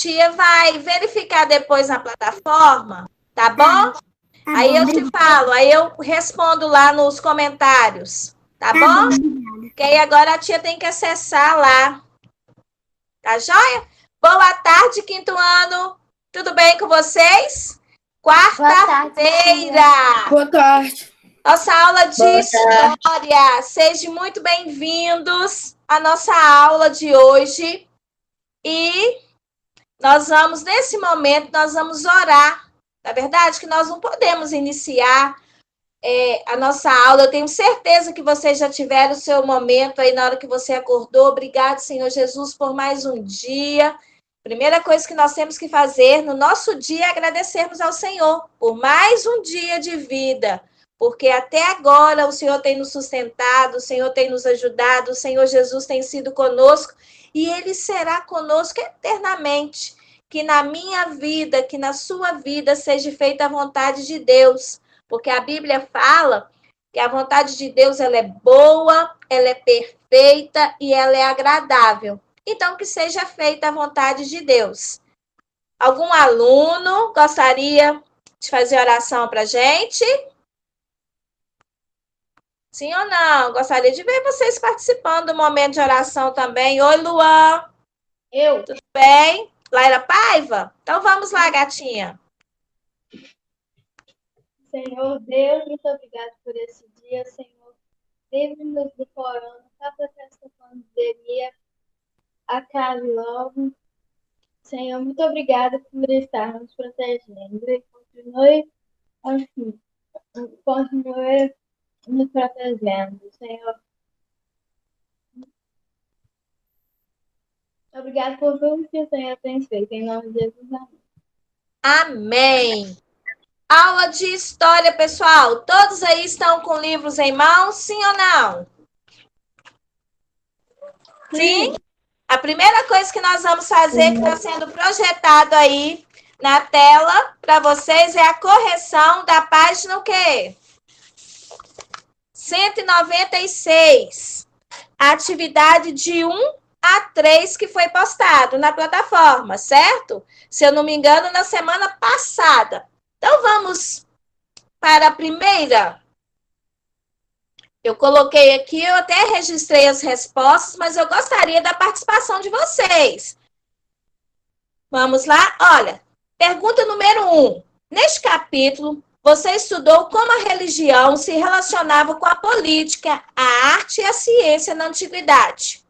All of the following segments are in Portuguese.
tia vai verificar depois na plataforma, tá bom? Aí eu te falo, aí eu respondo lá nos comentários, tá bom? Porque aí agora a tia tem que acessar lá, tá joia? Boa tarde, quinto ano. Tudo bem com vocês? Quarta-feira. Boa tarde. Nossa aula de história. Sejam muito bem-vindos à nossa aula de hoje. E nós vamos, nesse momento, nós vamos orar. Na verdade, que nós não podemos iniciar a nossa aula. Eu tenho certeza que vocês já tiveram o seu momento aí na hora que você acordou. Obrigado, Senhor Jesus, por mais um dia. Primeira coisa que nós temos que fazer no nosso dia é agradecermos ao Senhor por mais um dia de vida. Porque até agora o Senhor tem nos sustentado, o Senhor tem nos ajudado, o Senhor Jesus tem sido conosco e Ele será conosco eternamente. Que na minha vida, que na sua vida seja feita a vontade de Deus. Porque a Bíblia fala que a vontade de Deus ela é boa, ela é perfeita e ela é agradável. Então, que seja feita a vontade de Deus. Algum aluno gostaria de fazer oração para a gente? Sim ou não? Gostaria de ver vocês participando do momento de oração também. Oi, Luan. Eu. Tudo bem? Laira Paiva? Então vamos lá, gatinha. Senhor Deus, muito obrigado por esse dia, Senhor. Livre-nos do corona, faça que esta pandemia acabe logo. Senhor, muito obrigada por estar nos protegendo. E continue assim, continue nos protegendo, Senhor. Obrigado por tudo que o Senhor tem feito. Em nome de Jesus, amém. Amém. Aula de história, pessoal. Todos aí estão com livros em mãos, sim ou não? Sim? A primeira coisa que nós vamos fazer, que está sendo projetado aí na tela para vocês, é a correção da página o quê? 196. A atividade de 1 a 3 que foi postado na plataforma, certo? Se eu não me engano, na semana passada. Então, vamos para a primeira. Eu coloquei aqui, eu até registrei as respostas, mas eu gostaria da participação de vocês. Vamos lá? Olha, pergunta número 1. Neste capítulo, você estudou como a religião se relacionava com a política, a arte e a ciência na antiguidade.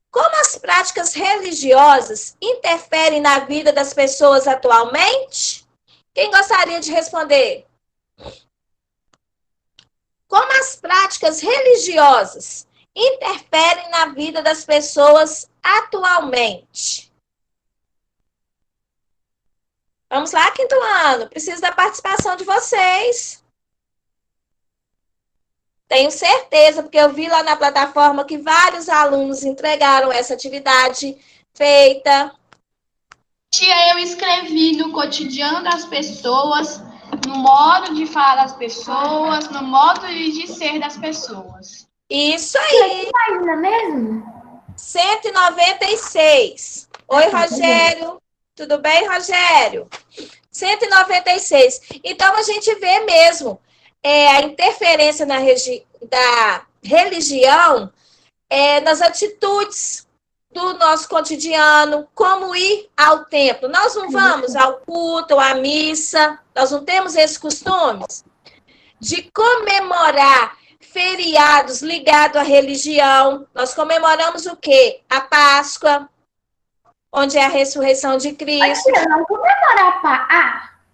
Como as práticas religiosas interferem na vida das pessoas atualmente? Quem gostaria de responder? Como as práticas religiosas interferem na vida das pessoas atualmente? Vamos lá, quinto ano. Preciso da participação de vocês. Tenho certeza, porque eu vi lá na plataforma que vários alunos entregaram essa atividade feita. Tia, eu escrevi no cotidiano das pessoas, no modo de falar das pessoas, no modo de ser das pessoas. Isso aí. Que página mesmo? 196. Oi, Rogério. Tudo bem, Rogério? 196. Então, a gente vê mesmo a interferência da religião nas atitudes do nosso cotidiano, como ir ao templo. Nós não vamos ao culto, à missa, nós não temos esses costumes de comemorar feriados ligados à religião. Nós comemoramos o quê? A Páscoa, onde é a ressurreição de Cristo. Eu não comemoro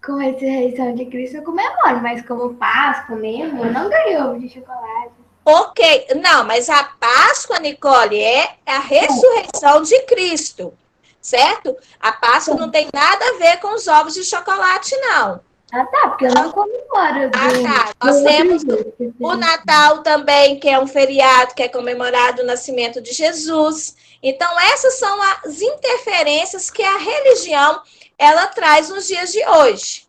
com a ressurreição de Cristo, eu comemoro, mas como Páscoa mesmo, eu não ganhei ovo de chocolate. Ok, não, mas a Páscoa, Nicole, é a ressurreição de Cristo, certo? A Páscoa não tem nada a ver com os ovos de chocolate, não. Ah, tá, porque eu não comemoro. Tá. Nós temos o Natal também, que é um feriado que é comemorado o nascimento de Jesus. Então, essas são as interferências que a religião ela traz nos dias de hoje.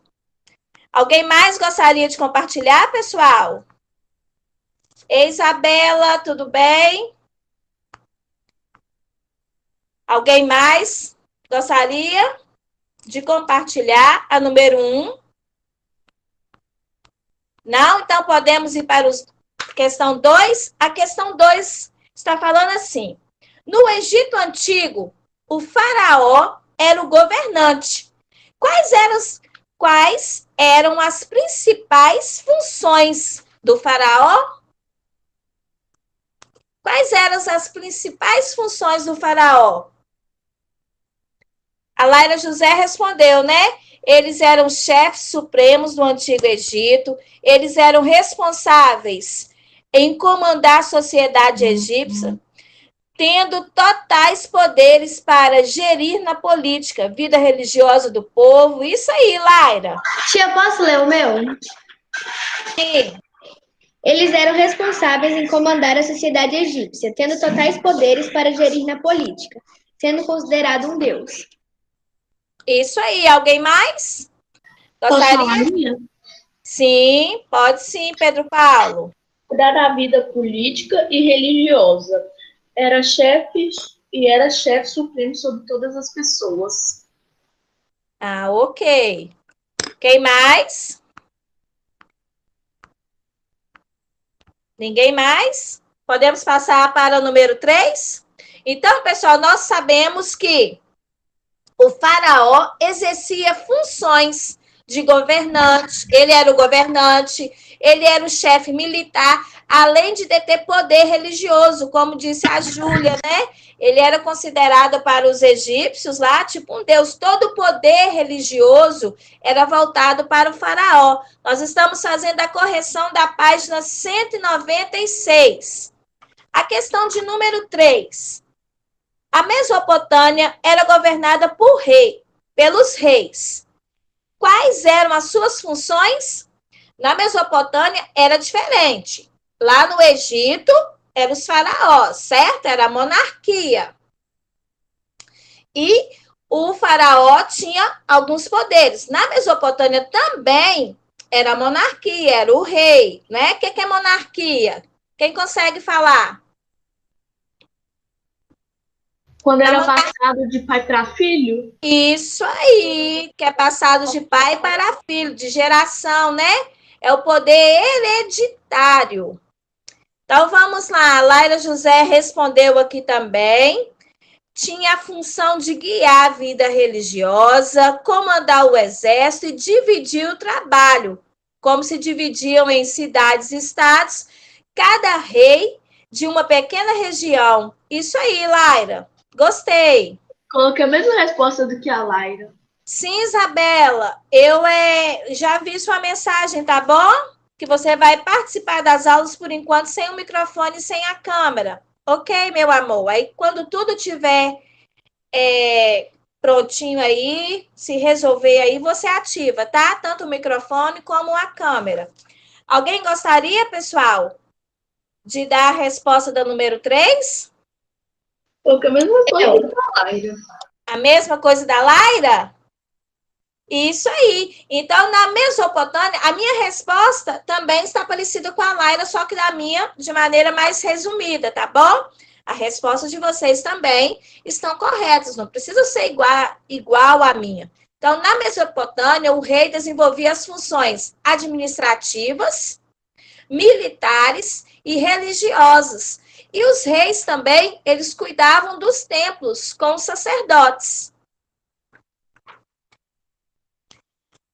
Alguém mais gostaria de compartilhar, pessoal? Isabela, tudo bem? Alguém mais gostaria? de compartilhar a número 1? Não? Então, podemos ir para a questão 2. A questão 2 está falando assim. No Egito Antigo, o faraó era o governante. Quais eram as principais funções do faraó? Quais eram as principais funções do faraó? A Laira José respondeu, né? Eles eram chefes supremos do Antigo Egito, eles eram responsáveis em comandar a sociedade egípcia, tendo totais poderes para gerir na política, vida religiosa do povo. Isso aí, Laira. Tia, posso ler o meu? Sim. Eles eram responsáveis em comandar a sociedade egípcia, tendo totais poderes para gerir na política, sendo considerado um deus. Isso aí. Alguém mais? Gostaria? Sim, pode sim, Pedro Paulo. Cuidar da vida política e religiosa. Era chefe supremo sobre todas as pessoas. Ah, ok. Quem mais? Ninguém mais? Podemos passar para o número 3? Então, pessoal, nós sabemos que o faraó exercia funções de governante, ele era o governante, ele era o chefe militar, além de deter poder religioso, como disse a Júlia, né? Ele era considerado para os egípcios lá, tipo um deus. Todo o poder religioso era voltado para o faraó. Nós estamos fazendo a correção da página 196. A questão de número 3. A Mesopotâmia era governada pelos reis. Quais eram as suas funções? Na Mesopotâmia era diferente. Lá no Egito, eram os faraós, certo? Era a monarquia. E o faraó tinha alguns poderes. Na Mesopotâmia também era a monarquia, era o rei, né? O que é monarquia? Quem consegue falar? Quando era passado de pai para filho? Isso aí, que é passado de pai para filho, de geração, né? É o poder hereditário. Então, vamos lá. A Laira José respondeu aqui também. Tinha a função de guiar a vida religiosa, comandar o exército e dividir o trabalho, como se dividiam em cidades e estados, cada rei de uma pequena região. Isso aí, Laira. Gostei. Coloquei a mesma resposta do que a Laira. Sim, Isabela. Eu já vi sua mensagem, tá bom? Que você vai participar das aulas, por enquanto, sem o microfone e sem a câmera. Ok, meu amor? Aí, quando tudo tiver prontinho aí, se resolver aí, você ativa, tá? Tanto o microfone como a câmera. Alguém gostaria, pessoal, de dar a resposta da número 3? Coloquei a mesma coisa da Laira. A mesma coisa da Laira? Isso aí. Então, na Mesopotâmia, a minha resposta também está parecida com a Laira, só que da minha de maneira mais resumida, tá bom? A resposta de vocês também estão corretas, não precisa ser igual à minha. Então, na Mesopotâmia, o rei desenvolvia as funções administrativas, militares e religiosas. E os reis também, eles cuidavam dos templos com os sacerdotes.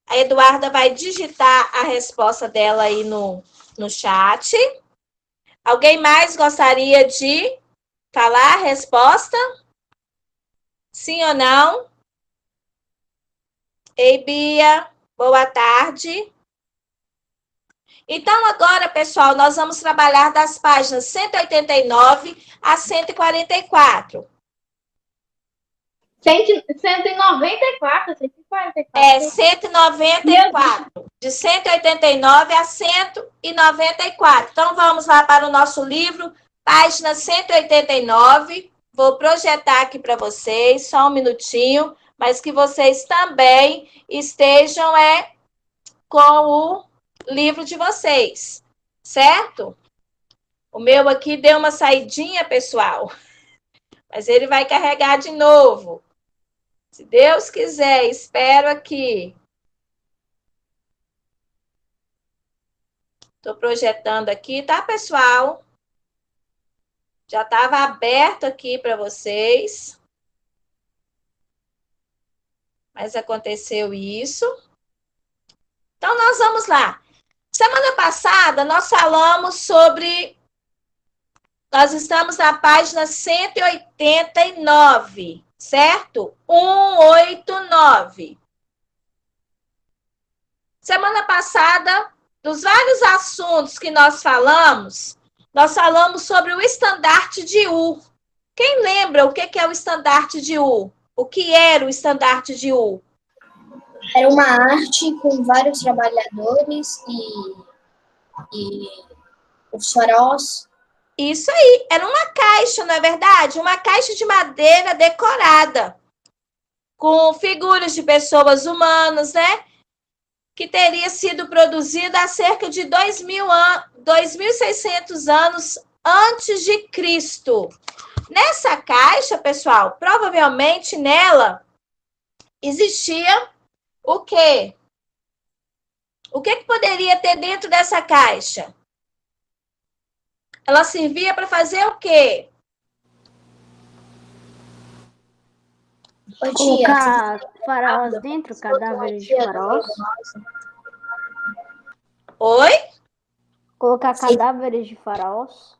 A Eduarda vai digitar a resposta dela aí no chat. Alguém mais gostaria de falar a resposta? Sim ou não? Ei, Bia, boa tarde. Então, agora, pessoal, nós vamos trabalhar das páginas 189 a 144. 194, 144. É, 194. De 189 a 194. Então, vamos lá para o nosso livro, página 189. Vou projetar aqui para vocês, só um minutinho, mas que vocês também estejam com o livro de vocês, certo? O meu aqui deu uma saidinha, pessoal, mas ele vai carregar de novo. Se Deus quiser, espero aqui. Estou projetando aqui, tá, pessoal? Já estava aberto aqui para vocês. Mas aconteceu isso. Então, nós vamos lá. Semana passada, nós falamos sobre... Nós estamos na página 189, certo? 189. Semana passada, dos vários assuntos que nós falamos sobre o estandarte de U. Quem lembra o que é o estandarte de U? O que era o estandarte de U? Era uma arte com vários trabalhadores e os faróis. Isso aí, era uma caixa, não é verdade? Uma caixa de madeira decorada, com figuras de pessoas humanas, né? Que teria sido produzida há cerca de 2.600 anos antes de Cristo. Nessa caixa, pessoal, provavelmente nela existia o quê? O que poderia ter dentro dessa caixa? Ela servia para fazer o quê? Colocar faraós dentro, cadáveres de faraós. Oi? Colocar cadáveres de faraós.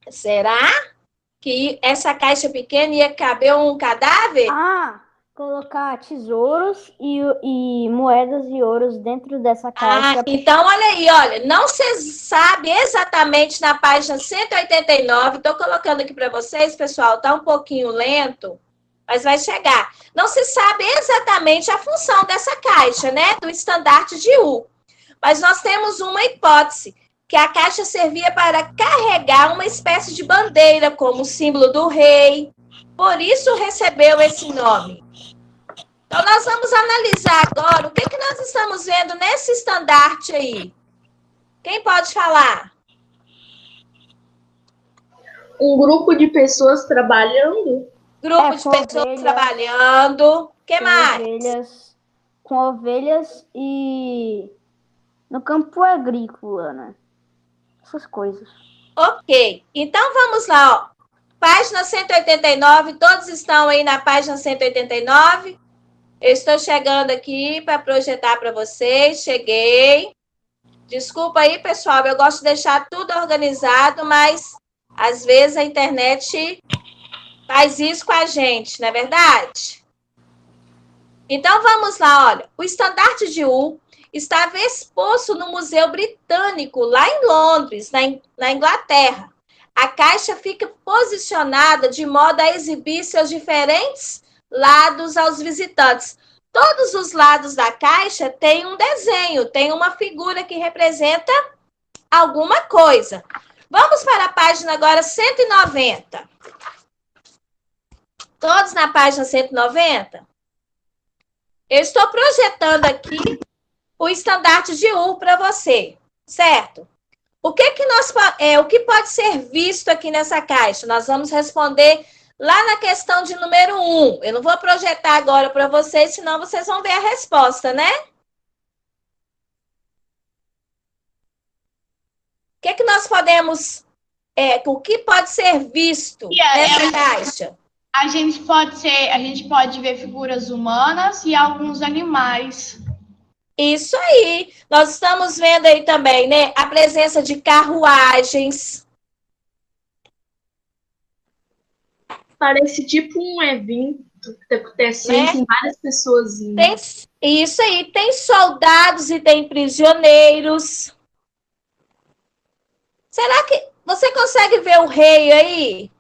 Será que essa caixa pequena ia caber um cadáver? Colocar tesouros e moedas de ouros dentro dessa caixa. Então, olha aí, olha, não se sabe exatamente na página 189, estou colocando aqui para vocês, pessoal, está um pouquinho lento, mas vai chegar. Não se sabe exatamente a função dessa caixa, né, do estandarte de U, mas nós temos uma hipótese, que a caixa servia para carregar uma espécie de bandeira, como símbolo do rei, por isso recebeu esse nome. Então, nós vamos analisar agora o que nós estamos vendo nesse estandarte aí. Quem pode falar? Um grupo de pessoas trabalhando. Grupo de pessoas trabalhando. O que mais? Com ovelhas e no campo agrícola, né? Essas coisas. Ok. Então, vamos lá, ó. Página 189, todos estão aí na página 189. Eu estou chegando aqui para projetar para vocês. Cheguei. Desculpa aí, pessoal. Eu gosto de deixar tudo organizado, mas às vezes a internet faz isso com a gente, não é verdade? Então, vamos lá, olha. O estandarte de U estava exposto no Museu Britânico, lá em Londres, na Inglaterra. A caixa fica posicionada de modo a exibir seus diferentes lados aos visitantes. Todos os lados da caixa têm um desenho, tem uma figura que representa alguma coisa. Vamos para a página agora 190. Todos na página 190? Eu estou projetando aqui o estandarte de U para você, certo? O que pode ser visto aqui nessa caixa? Nós vamos responder lá na questão de número 1. Eu não vou projetar agora para vocês, senão vocês vão ver a resposta, né? O que nós podemos... o que pode ser visto nessa caixa? A gente pode ver figuras humanas e alguns animais. Isso aí. Nós estamos vendo aí também, né? A presença de carruagens. Parece tipo um evento que está acontecendo com várias pessoas. Isso aí. Tem soldados e tem prisioneiros. Será que você consegue ver o rei aí?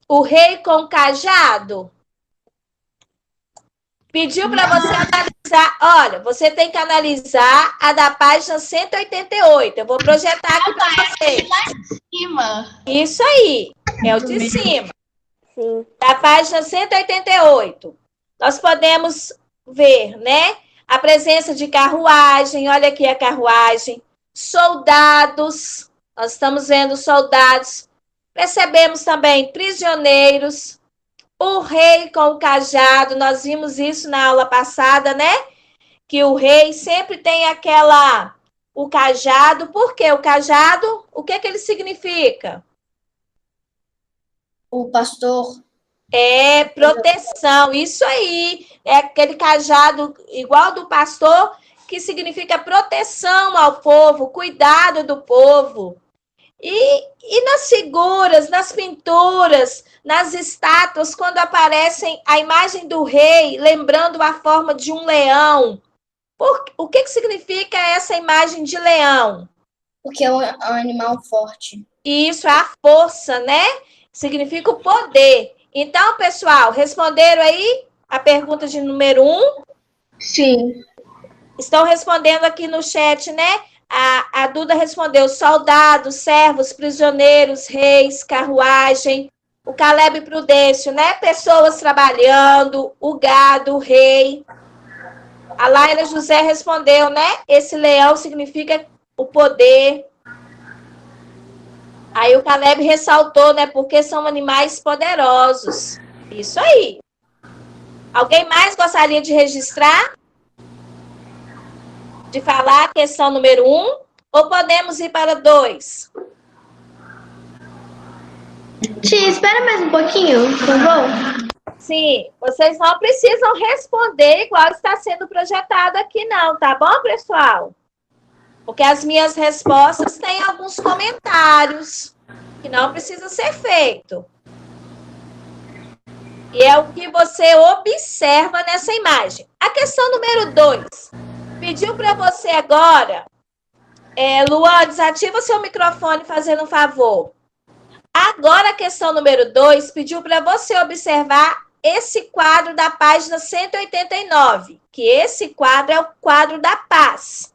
O rei com cajado? Pediu para você analisar. Olha, você tem que analisar a da página 188. Eu vou projetar aqui para vocês. Lá em cima. Isso aí. É o de cima. Sim. Da página 188. Nós podemos ver, né? A presença de carruagem. Olha aqui a carruagem. Soldados. Nós estamos vendo soldados. Percebemos também prisioneiros. O rei com o cajado, nós vimos isso na aula passada, né? Que o rei sempre tem o cajado. Por quê? O cajado, o que ele significa? O pastor. É proteção, isso aí. É aquele cajado igual do pastor, que significa proteção ao povo, cuidado do povo. E nas figuras, nas pinturas, nas estátuas, quando aparecem a imagem do rei, lembrando a forma de um leão, o que significa essa imagem de leão? Porque é um animal forte. Isso, é a força, né? Significa o poder. Então, pessoal, responderam aí a pergunta de número 1? Sim. Estão respondendo aqui no chat, né? A Duda respondeu: soldados, servos, prisioneiros, reis, carruagem. O Caleb Prudêncio, né? Pessoas trabalhando, o gado, o rei. A Laila José respondeu, né? Esse leão significa o poder. Aí o Caleb ressaltou, né? Porque são animais poderosos. Isso aí. Alguém mais gostaria de registrar? De falar a questão número 1? Ou podemos ir para 2? Tia, espera mais um pouquinho, por favor. Sim, vocês não precisam responder igual está sendo projetado aqui, não, tá bom, pessoal? Porque as minhas respostas têm alguns comentários que não precisa ser feito. E é o que você observa nessa imagem. A questão número 2. Pediu para você agora, Luan, desativa seu microfone fazendo um favor. Agora a questão número 2 pediu para você observar esse quadro da página 189, que esse quadro é o quadro da paz.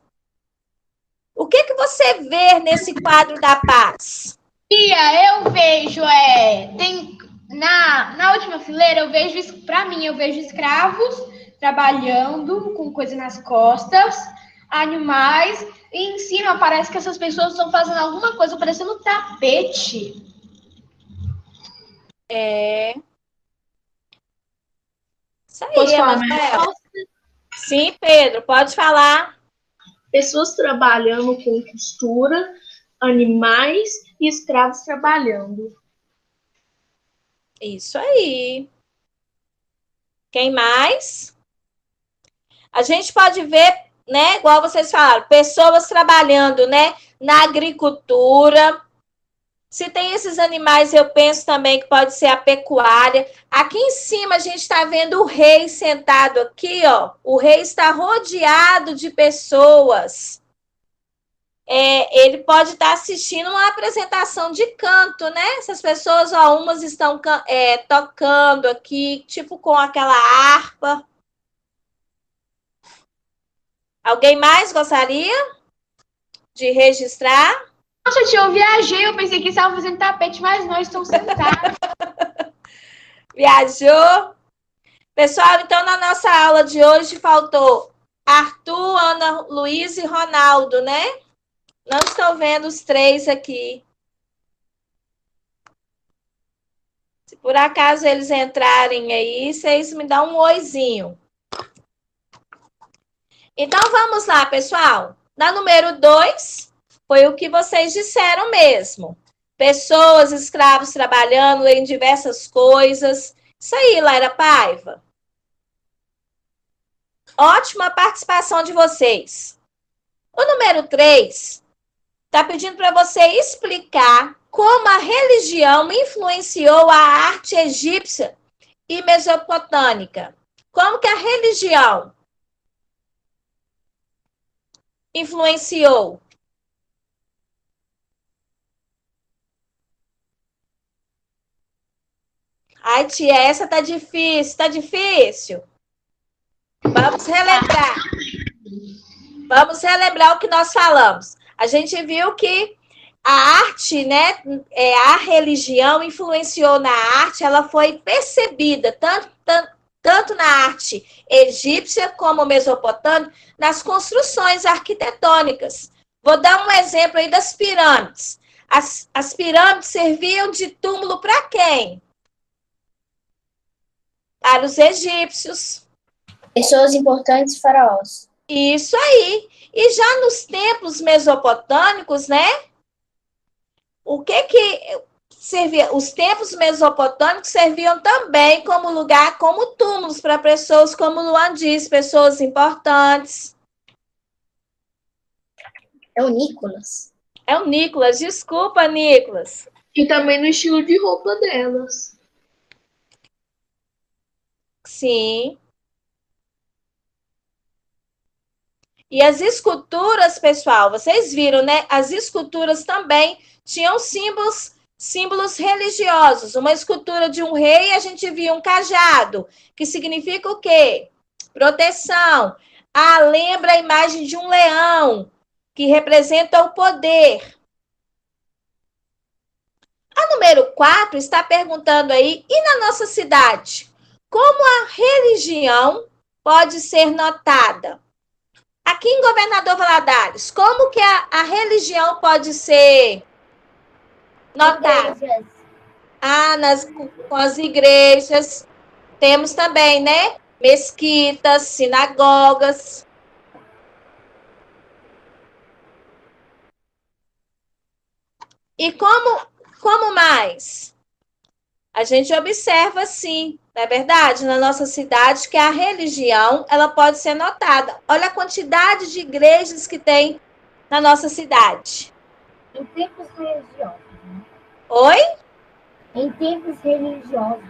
O que você vê nesse quadro da paz? Tia, eu vejo, na última fileira, eu vejo escravos trabalhando com coisa nas costas, animais, e em cima parece que essas pessoas estão fazendo alguma coisa parecendo um tapete. Isso aí, Posso falar Emanuel? Sim, Pedro, pode falar. Pessoas trabalhando com costura, animais e escravos trabalhando. Isso aí. Quem mais? A gente pode ver, né, igual vocês falaram, pessoas trabalhando, né, na agricultura. Se tem esses animais, eu penso também que pode ser a pecuária. Aqui em cima a gente está vendo o rei sentado aqui, ó. O rei está rodeado de pessoas. Ele pode estar assistindo uma apresentação de canto, né? Essas pessoas, ó, umas estão tocando aqui, tipo com aquela harpa. Alguém mais gostaria de registrar? Nossa, tia, eu viajei, eu pensei que estavam fazendo tapete, mas não, estão sentados. Viajou? Pessoal, então na nossa aula de hoje faltou Arthur, Ana Luísa e Ronaldo, né? Não estou vendo os 3 aqui. Se por acaso eles entrarem aí, vocês me dão um oizinho. Então, vamos lá, pessoal. Na número 2, foi o que vocês disseram mesmo. Pessoas, escravos trabalhando em diversas coisas. Isso aí, Laira Paiva. Ótima participação de vocês. O número 3 está pedindo para você explicar como a religião influenciou a arte egípcia e mesopotâmica. Como que a religião influenciou? Ai, tia, essa tá difícil, tá difícil. Vamos relembrar. Vamos relembrar o que nós falamos. A gente viu que a arte, né, a religião influenciou na arte, ela foi percebida tanto na arte egípcia como mesopotâmica, nas construções arquitetônicas. Vou dar um exemplo aí das pirâmides. As pirâmides serviam de túmulo para quem? Para os egípcios. Pessoas importantes, faraós. Isso aí. E já nos templos mesopotâmicos, né? O que servia? Os templos mesopotâmicos serviam também como lugar, como túmulos para pessoas, como Luan diz, pessoas importantes. É o Nicolas. É o Nicolas, desculpa, Nicolas. E também no estilo de roupa delas. Sim. E as esculturas, pessoal, vocês viram, né? As esculturas também tinham símbolos religiosos. Uma escultura de um rei, a gente via um cajado, que significa o quê? Proteção. Ah, lembra a imagem de um leão, que representa o poder. A número 4 está perguntando aí, e na nossa cidade? Como a religião pode ser notada? Aqui em Governador Valadares, como que a religião pode ser notada? Igrejas. Ah, com as igrejas. Temos também, né? Mesquitas, sinagogas. E como mais? A gente observa, sim, não é verdade? Na nossa cidade, que a religião ela pode ser notada. Olha a quantidade de igrejas que tem na nossa cidade. Em tempos religiosos. Né? Oi? Em tempos religiosos.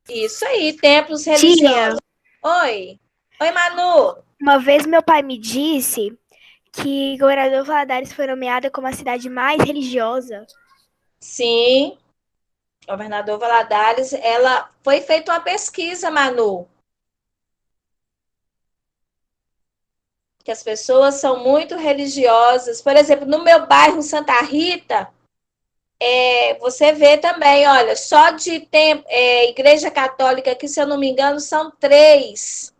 Isso aí, templos religiosos. Oi. Oi, Manu. Uma vez meu pai me disse que Governador Valadares foi nomeada como a cidade mais religiosa. Sim. Governador Valadares, ela foi feita uma pesquisa, Manu. Que as pessoas são muito religiosas. Por exemplo, no meu bairro Santa Rita, você vê também, olha, só de igreja católica, que se eu não me engano, são 3.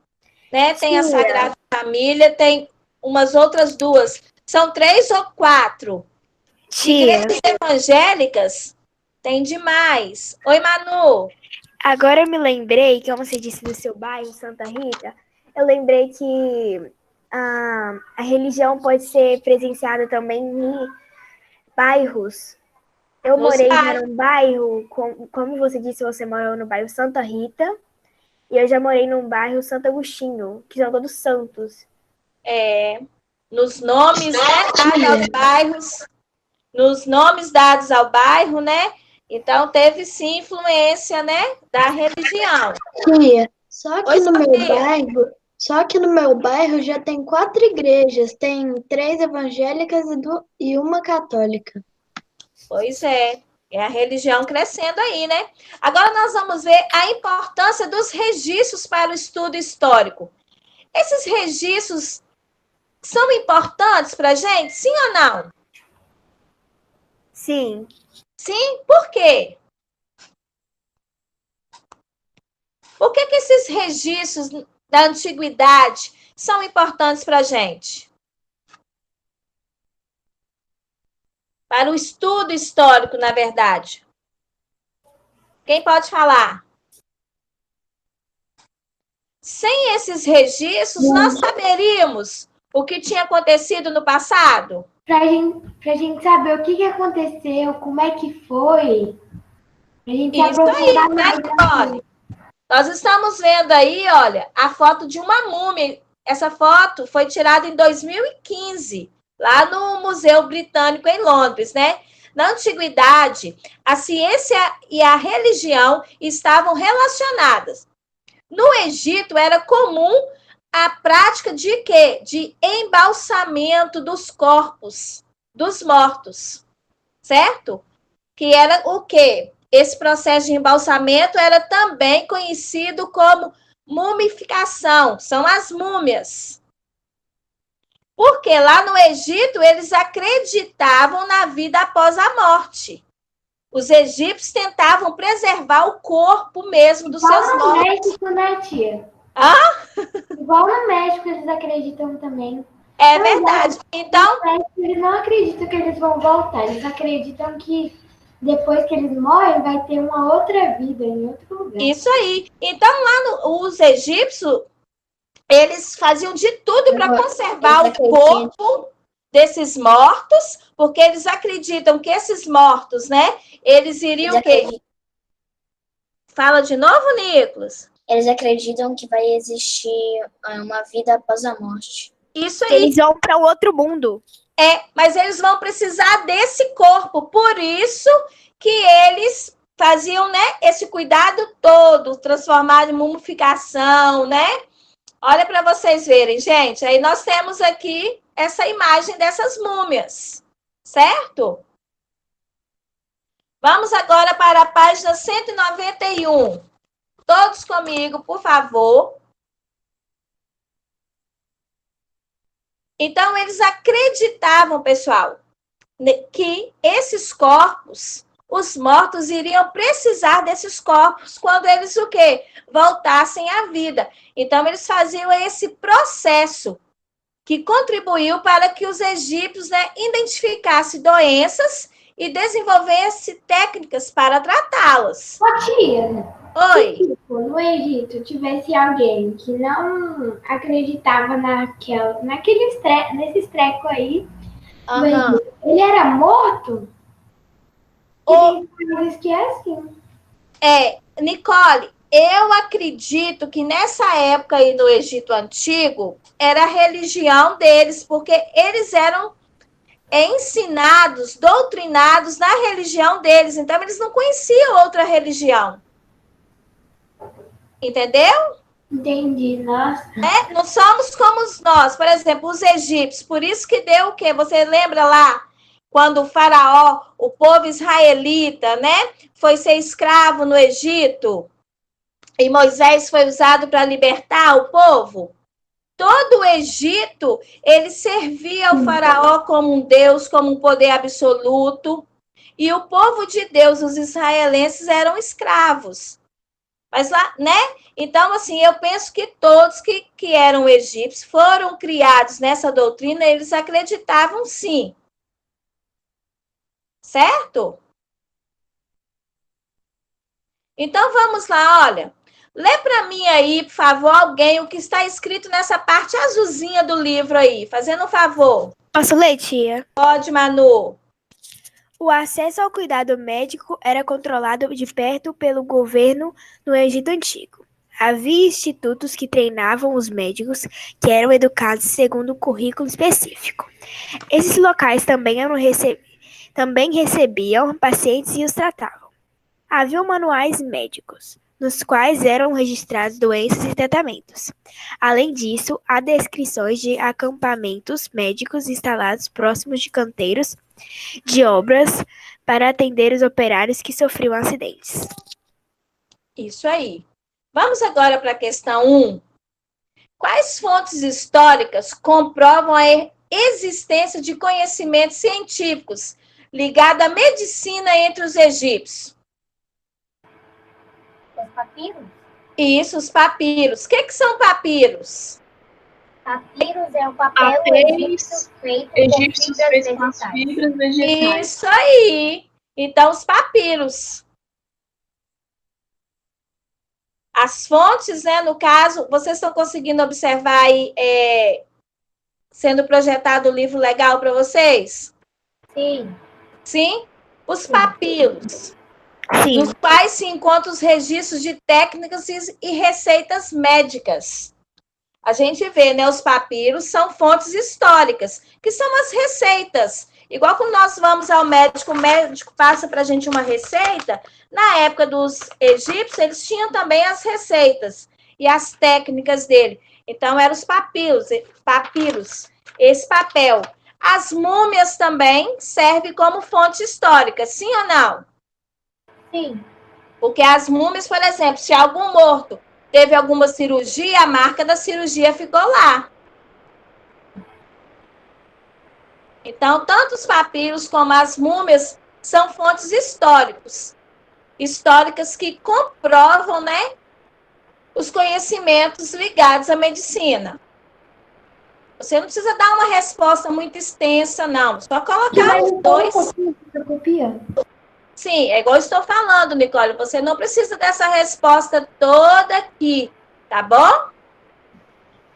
Né? Tem a Sagrada Família, tem umas outras 2. São 3 ou 4. Igrejas evangélicas tem demais. Oi, Manu. Agora eu me lembrei, que como você disse do seu bairro, Santa Rita, eu lembrei que a religião pode ser presenciada também em bairros. Eu morei já num bairro, como você disse, você morou no bairro Santa Rita, e eu já morei num bairro Santo Agostinho, que são todos santos. Nos nomes, dados aos bairros, nos nomes dados ao bairro, né? Então, teve sim influência, né, da religião. Tia, só que no meu bairro já tem 4 igrejas, tem 3 evangélicas e uma católica. Pois é a religião crescendo aí, né? Agora nós vamos ver a importância dos registros para o estudo histórico. Esses registros são importantes para a gente, sim ou não? Sim. Sim? Por quê? Por que esses registros da antiguidade são importantes para a gente? Para o estudo histórico, na verdade. Quem pode falar? Sem esses registros, nós saberíamos o que tinha acontecido no passado? Pra gente saber o que aconteceu, como é que foi. Pra gente Isso aí, né, Nicole? Nós estamos vendo aí, olha, a foto de uma múmia. Essa foto foi tirada em 2015, lá no Museu Britânico em Londres, né? Na antiguidade, a ciência e a religião estavam relacionadas. No Egito, era comum a prática de quê? De embalsamento dos corpos dos mortos, certo? Que era o quê? Esse processo de embalsamento era também conhecido como mumificação, são as múmias. Porque lá no Egito, eles acreditavam na vida após a morte. Os egípcios tentavam preservar o corpo mesmo dos seus mortos. Igual no México, né, tia? Igual no México, eles acreditam também. É verdade. Então, eles não acreditam que eles vão voltar. Eles acreditam que depois que eles morrem, vai ter uma outra vida em outro lugar. Isso aí. Então, lá os egípcios, eles faziam de tudo para conservar o corpo desses mortos, porque eles acreditam que esses mortos, né, eles iriam o quê? Fala de novo, Nicolas. Eles acreditam que vai existir uma vida após a morte. Isso aí. Eles vão para um outro mundo. Mas eles vão precisar desse corpo, por isso que eles faziam, né, esse cuidado todo, transformado em mumificação, né? Olha para vocês verem, gente. Aí nós temos aqui essa imagem dessas múmias, certo? Vamos agora para a página 191. Todos comigo, por favor. Então, eles acreditavam, pessoal, que esses corpos, os mortos, iriam precisar desses corpos quando eles o quê? Voltassem à vida. Então, eles faziam esse processo que contribuiu para que os egípcios, né, identificassem doenças e desenvolvessem técnicas para tratá-las. Ô, tia, Oi. se tipo, no Egito tivesse alguém que não acreditava nesses trecos aí, no Egito, ele era morto? Tem coisas que é assim. Nicole, eu acredito que nessa época aí do Egito Antigo, era a religião deles, porque eles eram ensinados, doutrinados na religião deles, então eles não conheciam outra religião. Entendeu? Entendi, nossa. Não somos como nós, por exemplo, os egípcios, por isso que deu o quê? Você lembra lá, quando o faraó, o povo israelita, né, foi ser escravo no Egito, e Moisés foi usado para libertar o povo? Todo o Egito, ele servia ao faraó como um Deus, como um poder absoluto. E o povo de Deus, os israelenses, eram escravos. Mas lá, né? Então, assim, eu penso que todos que eram egípcios foram criados nessa doutrina, eles acreditavam sim. Certo? Então, vamos lá, olha. Lê para mim aí, por favor, alguém, o que está escrito nessa parte azulzinha do livro aí, fazendo um favor. Posso ler, tia? Pode, Manu. O acesso ao cuidado médico era controlado de perto pelo governo no Egito Antigo. Havia institutos que treinavam os médicos, que eram educados segundo um currículo específico. Esses locais também recebiam pacientes e os tratavam. Havia manuais médicos, nos quais eram registradas doenças e tratamentos. Além disso, há descrições de acampamentos médicos instalados próximos de canteiros de obras para atender os operários que sofriam acidentes. Isso aí. Vamos agora para a questão 1. Quais fontes históricas comprovam a existência de conhecimentos científicos ligados à medicina entre os egípcios? Os papiros? Isso, os papiros. O que são papiros? Papiros é o papel egípcio feito com as fibras vegetais. Isso aí. Então, os papiros. As fontes, né, no caso, vocês estão conseguindo observar aí, sendo projetado o livro legal para vocês? Sim. Sim? Os papiros. Sim. Nos quais se encontram os registros de técnicas e receitas médicas. A gente vê, né, os papiros são fontes históricas, que são as receitas. Igual quando nós vamos ao médico, o médico passa para a gente uma receita. Na época dos egípcios, eles tinham também as receitas e as técnicas dele. Então, eram os papiros, esse papel. As múmias também servem como fonte histórica, sim ou não? Sim. Porque as múmias, por exemplo, se algum morto teve alguma cirurgia, a marca da cirurgia ficou lá. Então, tanto os papiros como as múmias são fontes históricas que comprovam, né, os conhecimentos ligados à medicina. Você não precisa dar uma resposta muito extensa, não. Só colocar os dois. Sim, é igual eu estou falando, Nicole. Você não precisa dessa resposta toda aqui, tá bom?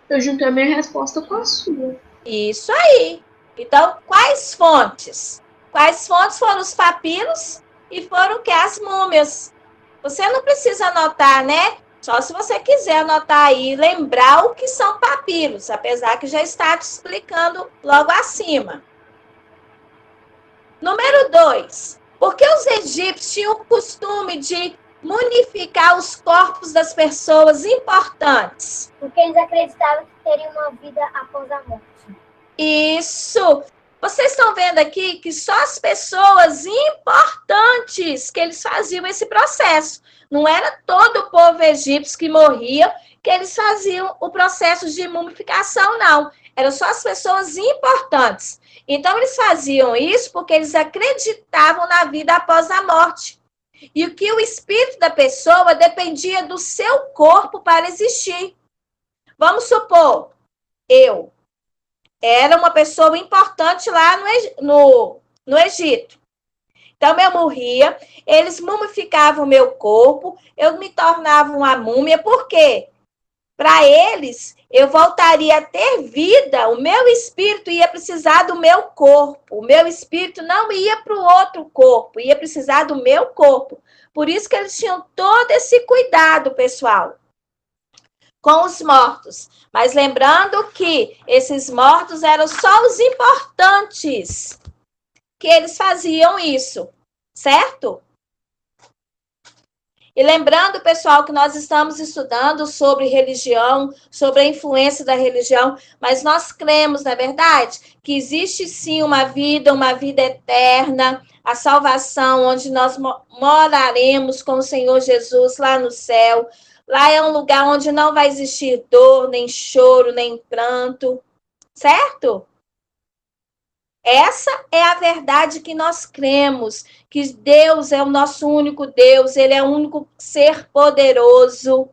Eu juntei a minha resposta com a sua. Isso aí. Então, quais fontes? Quais fontes foram os papiros e foram o que? As múmias. Você não precisa anotar, né? Só se você quiser anotar aí, lembrar o que são papiros, apesar que já está te explicando logo acima. Número 2. Por que os egípcios tinham o costume de mumificar os corpos das pessoas importantes? Porque eles acreditavam que teriam uma vida após a morte. Isso! Vocês estão vendo aqui que só as pessoas importantes que eles faziam esse processo. Não era todo o povo egípcio que morria que eles faziam o processo de mumificação, não. Eram só as pessoas importantes. Então, eles faziam isso porque eles acreditavam na vida após a morte. E que o espírito da pessoa dependia do seu corpo para existir. Vamos supor, eu era uma pessoa importante lá no Egito. Então, eu morria, eles mumificavam o meu corpo, eu me tornava uma múmia, por quê? Para eles, eu voltaria a ter vida, o meu espírito ia precisar do meu corpo, o meu espírito não ia para o outro corpo, ia precisar do meu corpo. Por isso que eles tinham todo esse cuidado, pessoal, com os mortos. Mas lembrando que esses mortos eram só os importantes que eles faziam isso, certo? E lembrando, pessoal, que nós estamos estudando sobre religião, sobre a influência da religião, mas nós cremos, na verdade, que existe sim uma vida eterna, a salvação, onde nós moraremos com o Senhor Jesus lá no céu. Lá é um lugar onde não vai existir dor, nem choro, nem pranto, certo? Essa é a verdade que nós cremos, que Deus é o nosso único Deus, Ele é o único ser poderoso.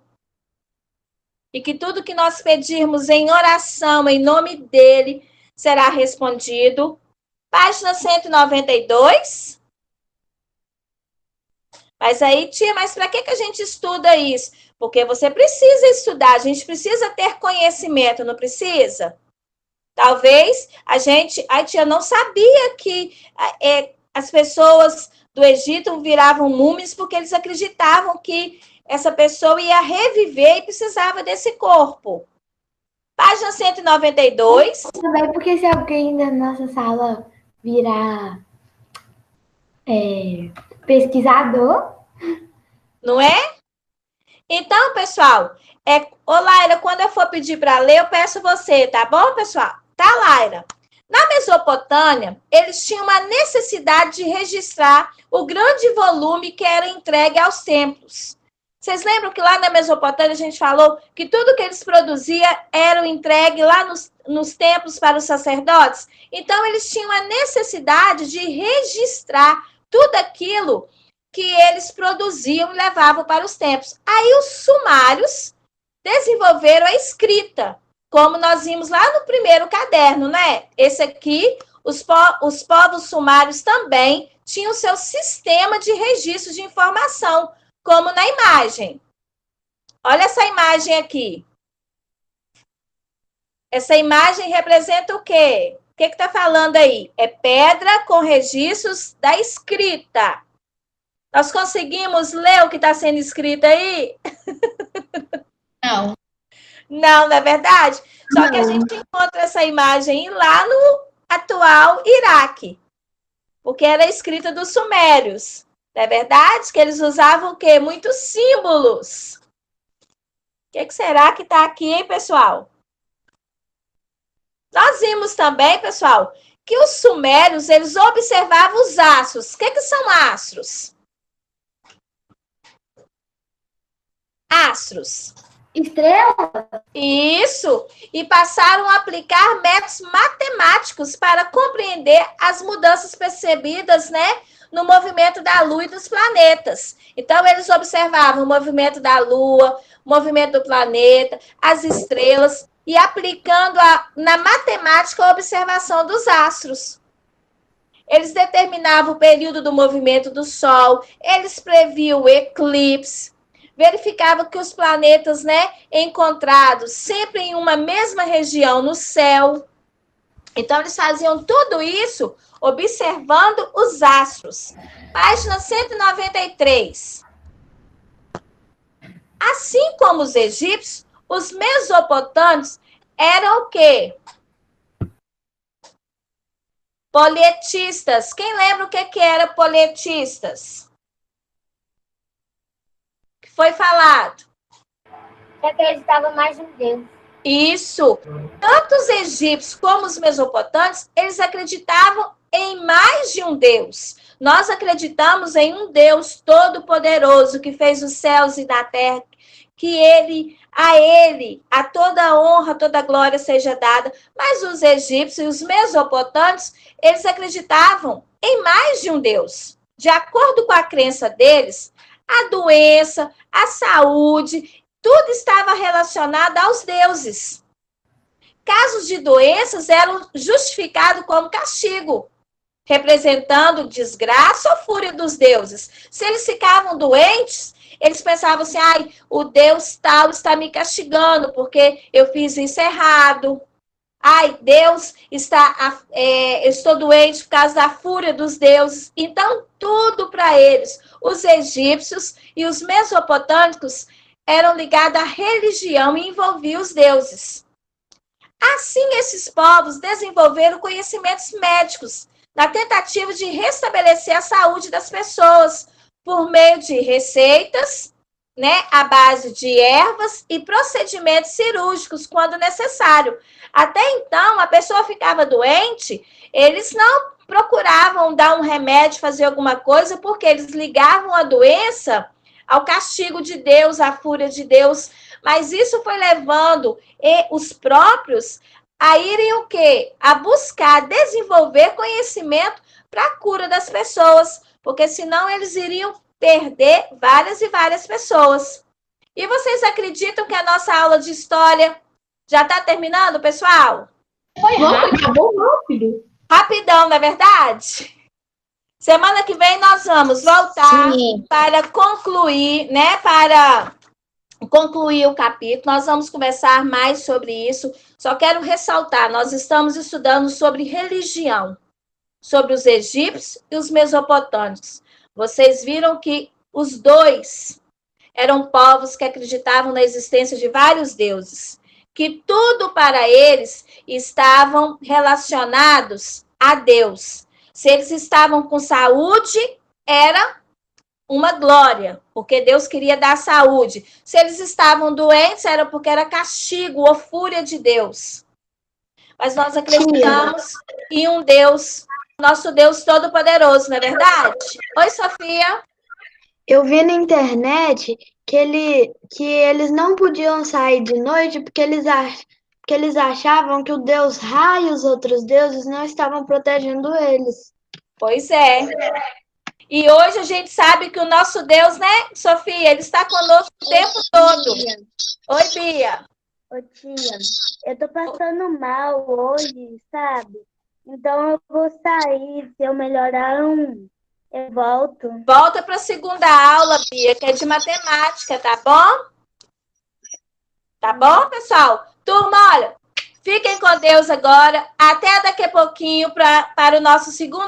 E que tudo que nós pedirmos em oração, em nome dEle, será respondido. Página 192. Mas aí, tia, mas para que a gente estuda isso? Porque você precisa estudar, a gente precisa ter conhecimento, não precisa? Talvez a tia não sabia que as pessoas do Egito viravam múmias porque eles acreditavam que essa pessoa ia reviver e precisava desse corpo. Página 192. Também porque se alguém da nossa sala virar pesquisador... Não é? Então, pessoal, ô Laira, quando eu for pedir para ler, eu peço você, tá bom, pessoal? Tá, Laira? Na Mesopotâmia, eles tinham uma necessidade de registrar o grande volume que era entregue aos templos. Vocês lembram que lá na Mesopotâmia a gente falou que tudo que eles produziam era entregue lá nos templos para os sacerdotes? Então, eles tinham a necessidade de registrar tudo aquilo que eles produziam e levavam para os templos. Aí os sumários desenvolveram a escrita, como nós vimos lá no primeiro caderno, né? Esse aqui, os povos sumários também tinham seu sistema de registro de informação, como na imagem. Olha essa imagem aqui. Essa imagem representa o quê? O que está falando aí? É pedra com registros da escrita. Nós conseguimos ler o que está sendo escrito aí? Não. Não, não é verdade? Só que a gente encontra essa imagem lá no atual Iraque, porque era escrita dos sumérios. Não é verdade? Que eles usavam o quê? Muitos símbolos. O que será que está aqui, hein, pessoal? Nós vimos também, pessoal, que os sumérios, eles observavam os astros. O que são astros? Astros. Estrela? Isso. E passaram a aplicar métodos matemáticos para compreender as mudanças percebidas, né, no movimento da Lua e dos planetas. Então, eles observavam o movimento da Lua, o movimento do planeta, as estrelas, e aplicando na matemática a observação dos astros. Eles determinavam o período do movimento do Sol, eles previam o eclipse, verificavam que os planetas, né, encontrados sempre em uma mesma região no céu. Então, eles faziam tudo isso observando os astros. Página 193. Assim como os egípcios, os mesopotâmios eram o quê? Polietistas. Quem lembra o que era polietistas? Que foi falado? Que acreditava mais em Deus. Isso. Tanto os egípcios como os mesopotâmios, eles acreditavam em mais de um Deus. Nós acreditamos em um Deus todo-poderoso que fez os céus e a terra, que a toda honra, toda glória seja dada. Mas os egípcios e os mesopotâmios, eles acreditavam em mais de um Deus. De acordo com a crença deles, a doença, a saúde, tudo estava relacionado aos deuses. Casos de doenças eram justificados como castigo, representando desgraça ou fúria dos deuses. Se eles ficavam doentes, eles pensavam assim, o Deus tal está me castigando porque eu fiz isso errado. Deus eu estou doente por causa da fúria dos deuses. Então, tudo para eles, os egípcios e os mesopotâmicos, eram ligados à religião e envolviam os deuses. Assim, esses povos desenvolveram conhecimentos médicos na tentativa de restabelecer a saúde das pessoas por meio de receitas, né, à base de ervas e procedimentos cirúrgicos quando necessário. Até então, a pessoa ficava doente, eles não procuravam dar um remédio, fazer alguma coisa, porque eles ligavam a doença ao castigo de Deus, à fúria de Deus. Mas isso foi levando os próprios a irem o quê? A buscar desenvolver conhecimento para a cura das pessoas, porque senão eles iriam perder várias e várias pessoas. E vocês acreditam que a nossa aula de história já está terminando, pessoal? Foi rápido, acabou rápido. Rapidão, não é verdade? Semana que vem nós vamos voltar para concluir, né? Para concluir o capítulo. Nós vamos conversar mais sobre isso. Só quero ressaltar, nós estamos estudando sobre religião, sobre os egípcios e os mesopotâmicos. Vocês viram que os dois eram povos que acreditavam na existência de vários deuses, que tudo para eles estavam relacionados a Deus. Se eles estavam com saúde, era uma glória, porque Deus queria dar saúde. Se eles estavam doentes, era porque era castigo ou fúria de Deus. Mas nós acreditamos em um Deus, nosso Deus todo-poderoso, não é verdade? Oi, Sofia. Eu vi na internet que eles não podiam sair de noite porque eles achavam que o Deus Ra e os outros deuses não estavam protegendo eles. Pois é. E hoje a gente sabe que o nosso Deus, né, Sofia, ele está conosco o tempo todo. Oi, Bia. Ô, tia, eu tô passando mal hoje, sabe? Então eu vou sair, se eu melhorar eu volto. Volta para a segunda aula, Bia, que é de matemática, tá bom? Tá bom, pessoal? Turma, olha, fiquem com Deus agora. Até daqui a pouquinho para o nosso segundo